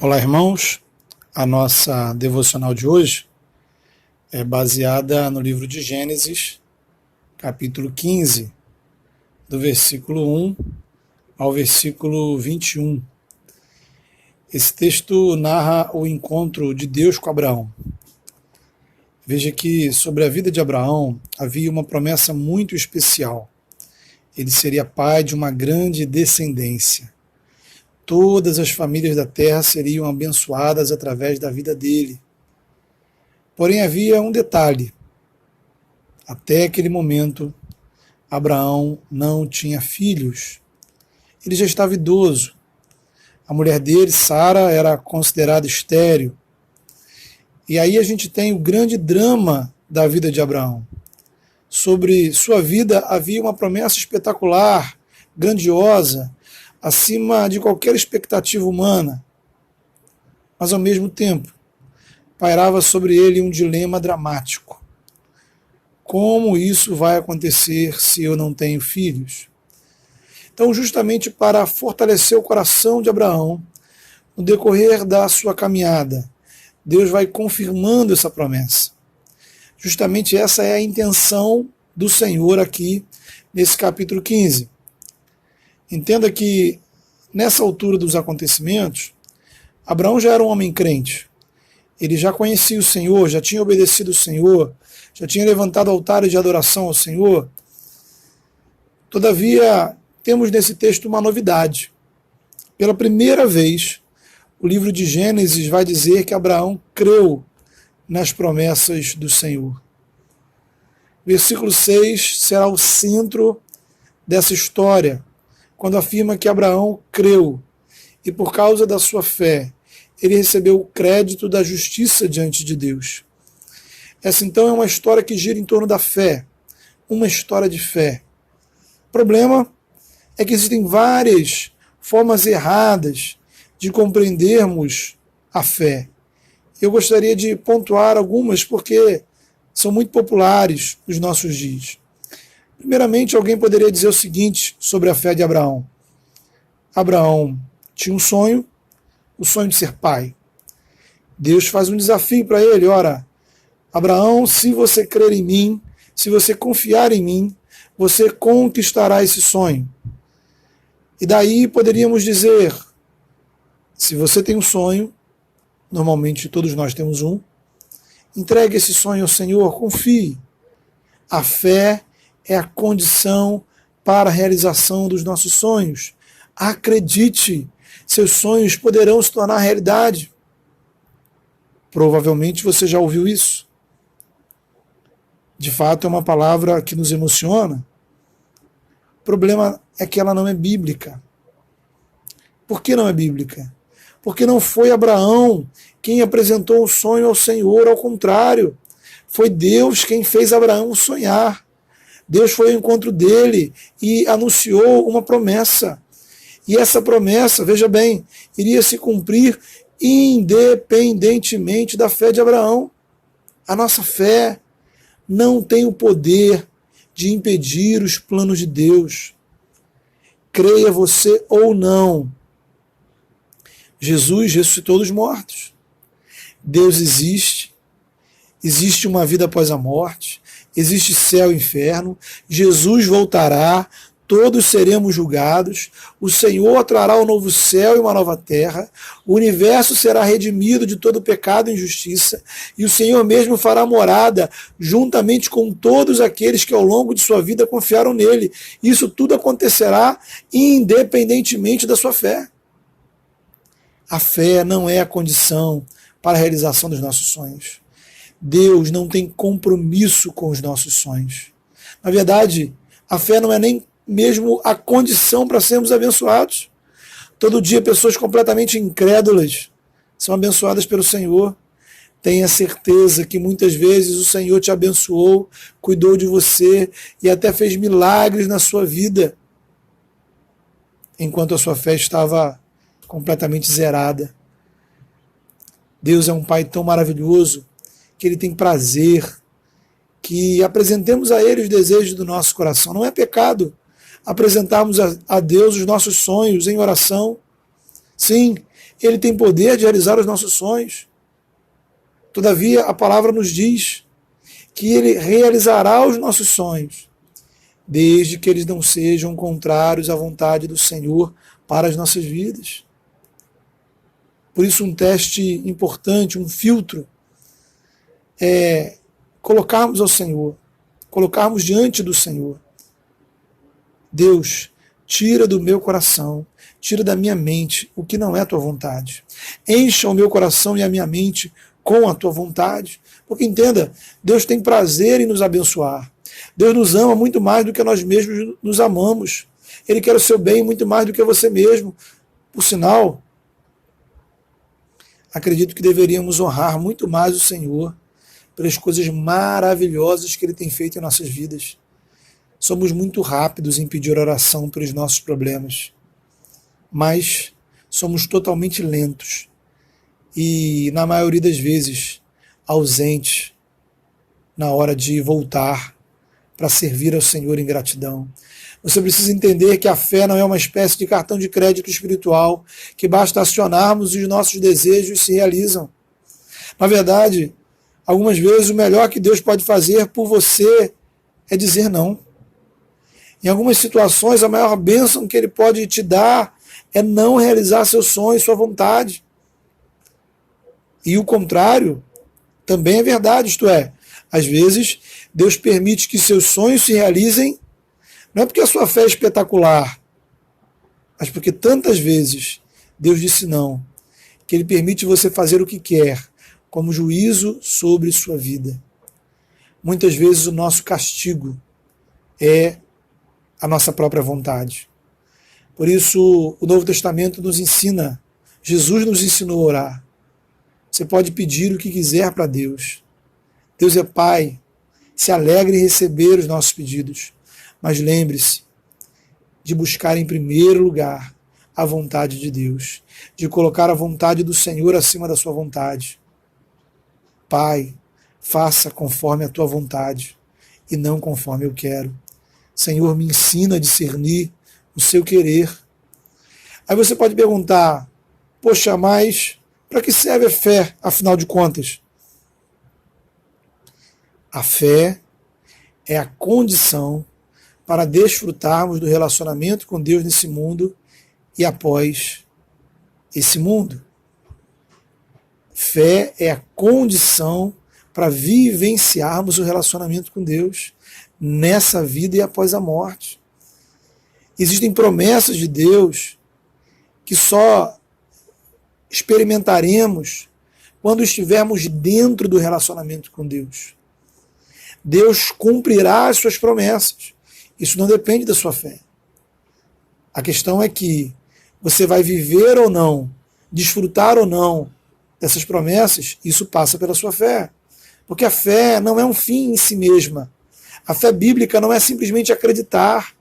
Olá, irmãos. A nossa devocional de hoje é baseada no livro de Gênesis, capítulo 15, do versículo 1 ao versículo 21. Esse texto narra o encontro de Deus com Abraão. Veja que sobre a vida de Abraão havia uma promessa muito especial. Ele seria pai de uma grande descendência. Todas as famílias da terra seriam abençoadas através da vida dele. Porém, havia um detalhe. Até aquele momento, Abraão não tinha filhos. Ele já estava idoso. A mulher dele, Sara, era considerada estéril. E aí a gente tem o grande drama da vida de Abraão. Sobre sua vida havia uma promessa espetacular, grandiosa, acima de qualquer expectativa humana. Mas, ao mesmo tempo, pairava sobre ele um dilema dramático. Como isso vai acontecer se eu não tenho filhos? Então, justamente para fortalecer o coração de Abraão, no decorrer da sua caminhada, Deus vai confirmando essa promessa. Justamente essa é a intenção do Senhor aqui nesse capítulo 15. Entenda que, nessa altura dos acontecimentos, Abraão já era um homem crente. Ele já conhecia o Senhor, já tinha obedecido o Senhor, já tinha levantado altares de adoração ao Senhor. Todavia, temos nesse texto uma novidade. Pela primeira vez, o livro de Gênesis vai dizer que Abraão creu nas promessas do Senhor. Versículo 6 será o centro dessa história, quando afirma que Abraão creu, e por causa da sua fé, ele recebeu o crédito da justiça diante de Deus. Essa então é uma história que gira em torno da fé, uma história de fé. O problema é que existem várias formas erradas de compreendermos a fé. Eu gostaria de pontuar algumas porque são muito populares nos nossos dias. Primeiramente, alguém poderia dizer o seguinte sobre a fé de Abraão. Abraão tinha um sonho, o sonho de ser pai. Deus faz um desafio para ele, ora, Abraão, se você crer em mim, se você confiar em mim, você conquistará esse sonho. E daí poderíamos dizer, se você tem um sonho, normalmente todos nós temos um, entregue esse sonho ao Senhor, confie. A fé é a condição para a realização dos nossos sonhos. Acredite, seus sonhos poderão se tornar realidade. Provavelmente você já ouviu isso. De fato, é uma palavra que nos emociona. O problema é que ela não é bíblica. Por que não é bíblica? Porque não foi Abraão quem apresentou o sonho ao Senhor, ao contrário. Foi Deus quem fez Abraão sonhar. Deus foi ao encontro dele e anunciou uma promessa. E essa promessa, veja bem, iria se cumprir independentemente da fé de Abraão. A nossa fé não tem o poder de impedir os planos de Deus. Creia você ou não, Jesus ressuscitou dos mortos. Deus existe. Existe uma vida após a morte. Existe céu e inferno. Jesus voltará. Todos seremos julgados. O Senhor trará um novo céu e uma nova terra. O universo será redimido de todo pecado e injustiça. E o Senhor mesmo fará morada juntamente com todos aqueles que ao longo de sua vida confiaram nele. Isso tudo acontecerá independentemente da sua fé. A fé não é a condição para a realização dos nossos sonhos. Deus não tem compromisso com os nossos sonhos. Na verdade, a fé não é nem mesmo a condição para sermos abençoados. Todo dia pessoas completamente incrédulas são abençoadas pelo Senhor. Tenha certeza que muitas vezes o Senhor te abençoou, cuidou de você e até fez milagres na sua vida, enquanto a sua fé estava completamente zerada. Deus é um Pai tão maravilhoso que Ele tem prazer que apresentemos a Ele os desejos do nosso coração. Não é pecado apresentarmos a Deus os nossos sonhos em oração. Sim, Ele tem poder de realizar os nossos sonhos. Todavia, a palavra nos diz que Ele realizará os nossos sonhos, desde que eles não sejam contrários à vontade do Senhor para as nossas vidas. Por isso, um teste importante, um filtro, é colocarmos ao Senhor, colocarmos diante do Senhor. Deus, tira do meu coração, tira da minha mente o que não é a tua vontade. Encha o meu coração e a minha mente com a tua vontade. Porque entenda, Deus tem prazer em nos abençoar. Deus nos ama muito mais do que nós mesmos nos amamos. Ele quer o seu bem muito mais do que você mesmo. Por sinal, acredito que deveríamos honrar muito mais o Senhor pelas coisas maravilhosas que Ele tem feito em nossas vidas. Somos muito rápidos em pedir oração pelos nossos problemas, mas somos totalmente lentos e, na maioria das vezes, ausentes na hora de voltar para servir ao Senhor em gratidão. Você precisa entender que a fé não é uma espécie de cartão de crédito espiritual que basta acionarmos e os nossos desejos se realizam. Na verdade, algumas vezes o melhor que Deus pode fazer por você é dizer não. Em algumas situações, a maior bênção que Ele pode te dar é não realizar seus sonhos, sua vontade. E o contrário também é verdade, isto é, às vezes Deus permite que seus sonhos se realizem, não é porque a sua fé é espetacular, mas porque tantas vezes Deus disse não, que Ele permite você fazer o que quer, como juízo sobre sua vida. Muitas vezes o nosso castigo é a nossa própria vontade. Por isso, o Novo Testamento nos ensina, Jesus nos ensinou a orar. Você pode pedir o que quiser para Deus. Deus é Pai, se alegra em receber os nossos pedidos. Mas lembre-se de buscar em primeiro lugar a vontade de Deus, de colocar a vontade do Senhor acima da sua vontade. Pai, faça conforme a tua vontade e não conforme eu quero. Senhor, me ensina a discernir o seu querer. Aí você pode perguntar, poxa, mas para que serve a fé, afinal de contas? A fé é a condição para desfrutarmos do relacionamento com Deus nesse mundo e após esse mundo. Fé é a condição para vivenciarmos o relacionamento com Deus nessa vida e após a morte. Existem promessas de Deus que só experimentaremos quando estivermos dentro do relacionamento com Deus. Deus cumprirá as suas promessas. Isso não depende da sua fé. A questão é que você vai viver ou não, desfrutar ou não dessas promessas, isso passa pela sua fé. Porque a fé não é um fim em si mesma. A fé bíblica não é simplesmente acreditar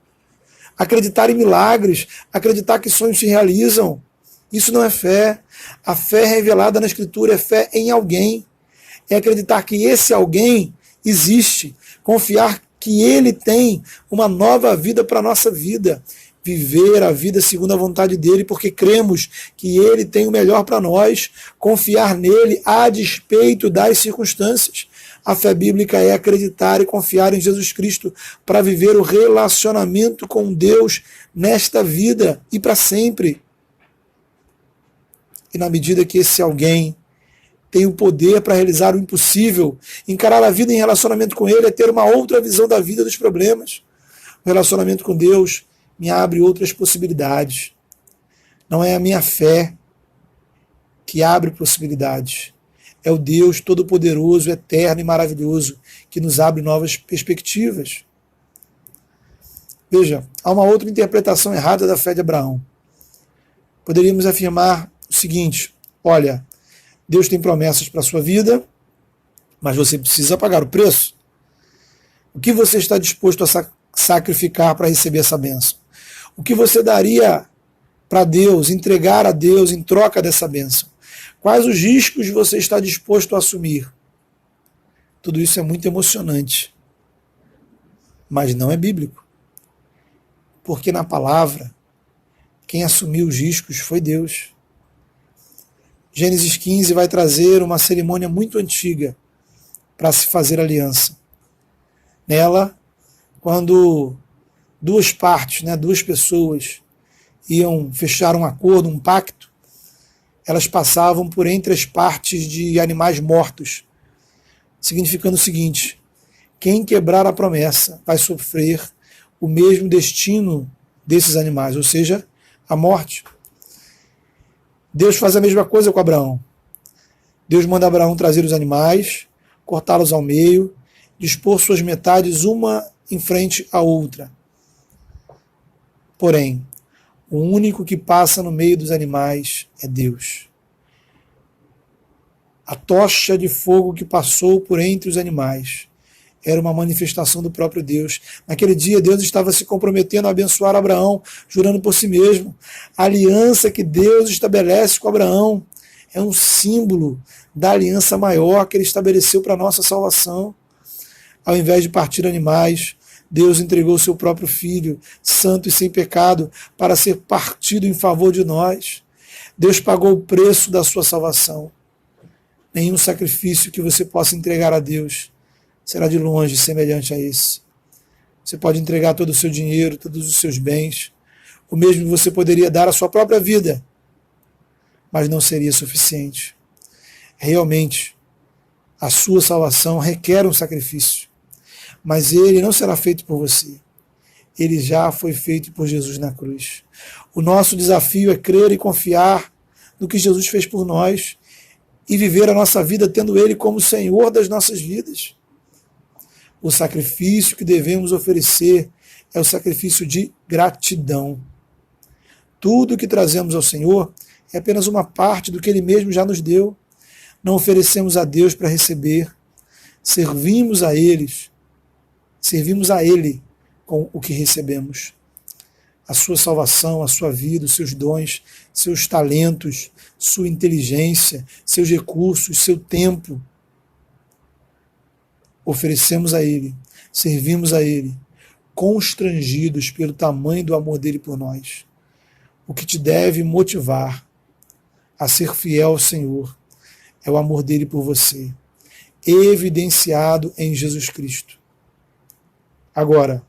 em milagres, acreditar que sonhos se realizam. Isso não é fé. A fé revelada na Escritura é fé em alguém. É acreditar que esse alguém existe, confiar que Ele tem uma nova vida para a nossa vida, viver a vida segundo a vontade dEle, porque cremos que Ele tem o melhor para nós, confiar nele a despeito das circunstâncias. A fé bíblica é acreditar e confiar em Jesus Cristo para viver o relacionamento com Deus nesta vida e para sempre. E na medida que esse alguém tem o poder para realizar o impossível, encarar a vida em relacionamento com Ele é ter uma outra visão da vida, dos problemas. O relacionamento com Deus me abre outras possibilidades. Não é a minha fé que abre possibilidades. É o Deus Todo-Poderoso, Eterno e Maravilhoso que nos abre novas perspectivas. Veja, há uma outra interpretação errada da fé de Abraão. Poderíamos afirmar o seguinte: olha, Deus tem promessas para a sua vida, mas você precisa pagar o preço. O que você está disposto a sacrificar para receber essa bênção? O que você daria para Deus, entregar a Deus em troca dessa bênção? Quais os riscos você está disposto a assumir? Tudo isso é muito emocionante, mas não é bíblico. Porque na palavra, quem assumiu os riscos foi Deus. Gênesis 15 vai trazer uma cerimônia muito antiga para se fazer aliança. Nela, quando duas partes, duas pessoas iam fechar um acordo, um pacto, elas passavam por entre as partes de animais mortos, significando o seguinte: quem quebrar a promessa vai sofrer o mesmo destino desses animais, ou seja, a morte. Deus faz a mesma coisa com Abraão. Deus manda Abraão trazer os animais, cortá-los ao meio, dispor suas metades uma em frente à outra. Porém, o único que passa no meio dos animais é Deus. A tocha de fogo que passou por entre os animais era uma manifestação do próprio Deus. Naquele dia, Deus estava se comprometendo a abençoar Abraão, jurando por si mesmo. A aliança que Deus estabelece com Abraão é um símbolo da aliança maior que ele estabeleceu para a nossa salvação. Ao invés de partir animais, Deus entregou seu próprio Filho, santo e sem pecado, para ser partido em favor de nós. Deus pagou o preço da sua salvação. Nenhum sacrifício que você possa entregar a Deus será de longe semelhante a esse. Você pode entregar todo o seu dinheiro, todos os seus bens, o mesmo você poderia dar a sua própria vida, mas não seria suficiente. Realmente, a sua salvação requer um sacrifício, mas ele não será feito por você. Ele já foi feito por Jesus na cruz. O nosso desafio é crer e confiar no que Jesus fez por nós e viver a nossa vida tendo ele como Senhor das nossas vidas. O sacrifício que devemos oferecer é o sacrifício de gratidão. Tudo que trazemos ao Senhor é apenas uma parte do que ele mesmo já nos deu. Não oferecemos a Deus para receber, servimos a Ele com o que recebemos. A sua salvação, a sua vida, os seus dons, seus talentos, sua inteligência, seus recursos, seu tempo. Oferecemos a Ele, servimos a Ele, constrangidos pelo tamanho do amor dele por nós. O que te deve motivar a ser fiel ao Senhor é o amor dele por você, evidenciado em Jesus Cristo. Agora,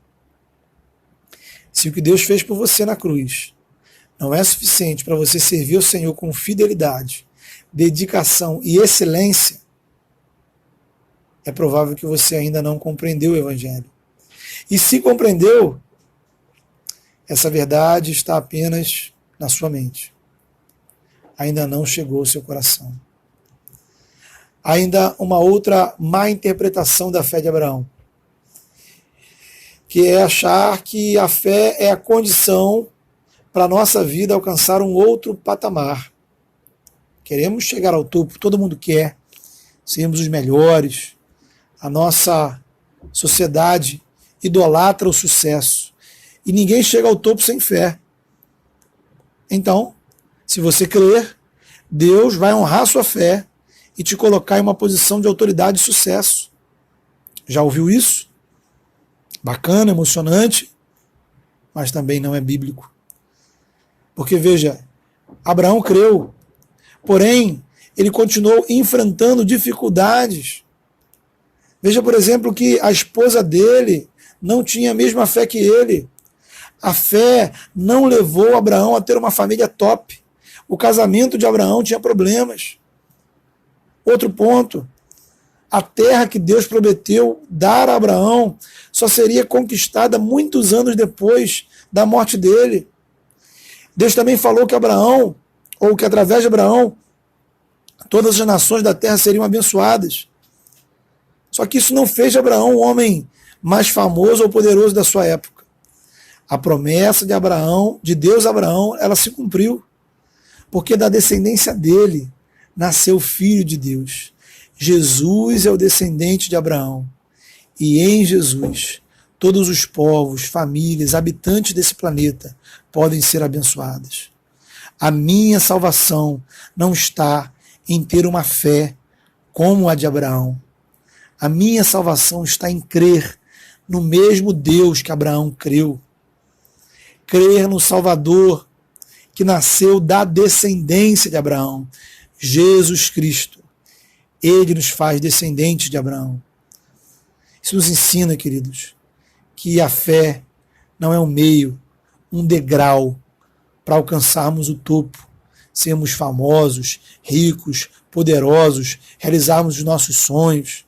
se o que Deus fez por você na cruz não é suficiente para você servir ao Senhor com fidelidade, dedicação e excelência, é provável que você ainda não compreendeu o Evangelho. E se compreendeu, essa verdade está apenas na sua mente. Ainda não chegou ao seu coração. Ainda uma outra má interpretação da fé de Abraão, que é achar que a fé é a condição para a nossa vida alcançar um outro patamar. Queremos chegar ao topo, todo mundo quer, sermos os melhores. A nossa sociedade idolatra o sucesso. E ninguém chega ao topo sem fé. Então, se você crer, Deus vai honrar sua fé e te colocar em uma posição de autoridade e sucesso. Já ouviu isso? Bacana, emocionante, mas também não é bíblico. Porque, veja, Abraão creu, porém, ele continuou enfrentando dificuldades. Veja, por exemplo, que a esposa dele não tinha a mesma fé que ele. A fé não levou Abraão a ter uma família top. O casamento de Abraão tinha problemas. Outro ponto, a terra que Deus prometeu dar a Abraão só seria conquistada muitos anos depois da morte dele. Deus também falou que Abraão, ou que através de Abraão, todas as nações da terra seriam abençoadas. Só que isso não fez de Abraão o homem mais famoso ou poderoso da sua época. A promessa de Abraão, de Deus a Abraão, ela se cumpriu. Porque da descendência dele nasceu o Filho de Deus. Jesus é o descendente de Abraão. E em Jesus, todos os povos, famílias, habitantes desse planeta podem ser abençoados. A minha salvação não está em ter uma fé como a de Abraão. A minha salvação está em crer no mesmo Deus que Abraão creu. Crer no Salvador que nasceu da descendência de Abraão. Jesus Cristo. Ele nos faz descendentes de Abraão. Isso nos ensina, queridos, que a fé não é um meio, um degrau para alcançarmos o topo, sermos famosos, ricos, poderosos, realizarmos os nossos sonhos.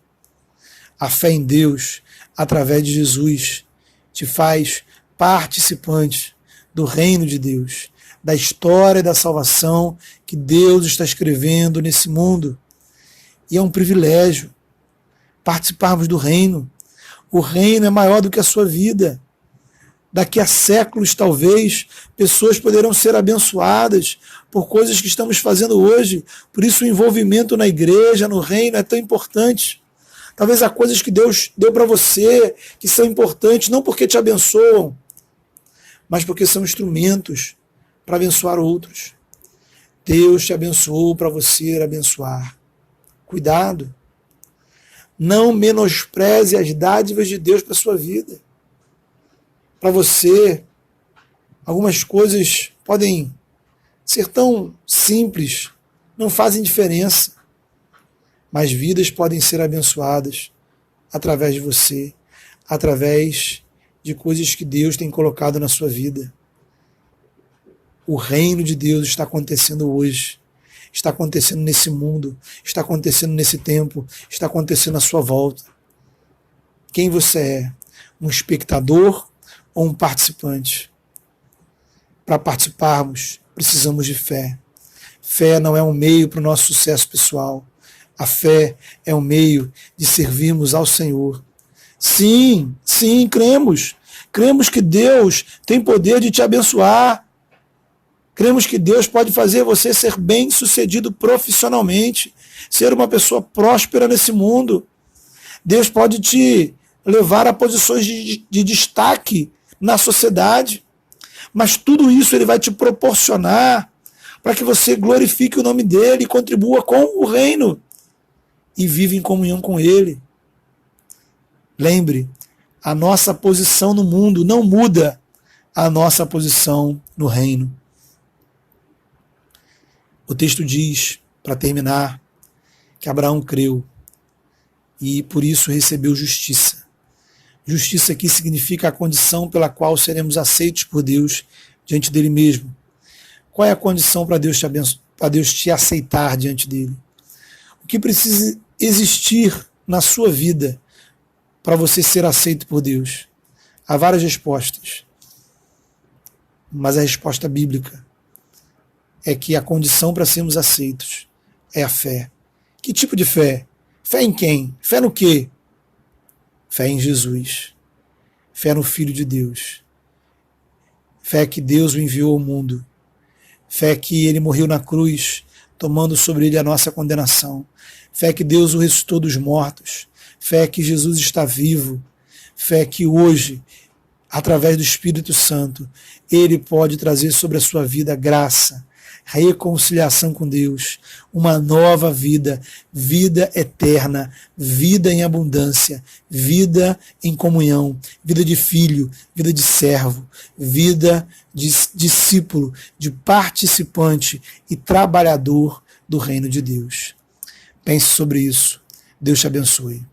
A fé em Deus, através de Jesus, te faz participante do reino de Deus, da história da salvação que Deus está escrevendo nesse mundo. E é um privilégio participarmos do reino. O reino é maior do que a sua vida. Daqui a séculos, talvez, pessoas poderão ser abençoadas por coisas que estamos fazendo hoje. Por isso o envolvimento na igreja, no reino, é tão importante. Talvez há coisas que Deus deu para você que são importantes, não porque te abençoam, mas porque são instrumentos para abençoar outros. Deus te abençoou para você abençoar. Cuidado. Não menospreze as dádivas de Deus para a sua vida. Para você, algumas coisas podem ser tão simples, não fazem diferença, mas vidas podem ser abençoadas através de você, através de coisas que Deus tem colocado na sua vida. O reino de Deus está acontecendo hoje, está acontecendo nesse mundo, está acontecendo nesse tempo, está acontecendo à sua volta. Quem você é? Um espectador ou um participante? Para participarmos, precisamos de fé. Fé não é um meio para o nosso sucesso pessoal. A fé é um meio de servirmos ao Senhor. Sim, cremos. Cremos que Deus tem poder de te abençoar. Cremos que Deus pode fazer você ser bem-sucedido profissionalmente, ser uma pessoa próspera nesse mundo. Deus pode te levar a posições de destaque na sociedade. Mas tudo isso Ele vai te proporcionar para que você glorifique o nome dEle e contribua com o reino e viva em comunhão com Ele. Lembre, a nossa posição no mundo não muda a nossa posição no reino. O texto diz, para terminar, que Abraão creu e por isso recebeu justiça. Justiça aqui significa a condição pela qual seremos aceitos por Deus diante dele mesmo. Qual é a condição para Deus te aceitar diante dele? O que precisa existir na sua vida para você ser aceito por Deus? Há várias respostas, mas a resposta bíblica é que a condição para sermos aceitos é a fé. Que tipo de fé? Fé em quem? Fé no quê? Fé em Jesus. Fé no Filho de Deus. Fé que Deus o enviou ao mundo. Fé que ele morreu na cruz, tomando sobre ele a nossa condenação. Fé que Deus o ressuscitou dos mortos. Fé que Jesus está vivo. Fé que hoje, através do Espírito Santo, ele pode trazer sobre a sua vida graça, reconciliação com Deus, uma nova vida, vida eterna, vida em abundância, vida em comunhão, vida de filho, vida de servo, vida de discípulo, de participante e trabalhador do reino de Deus. Pense sobre isso. Deus te abençoe.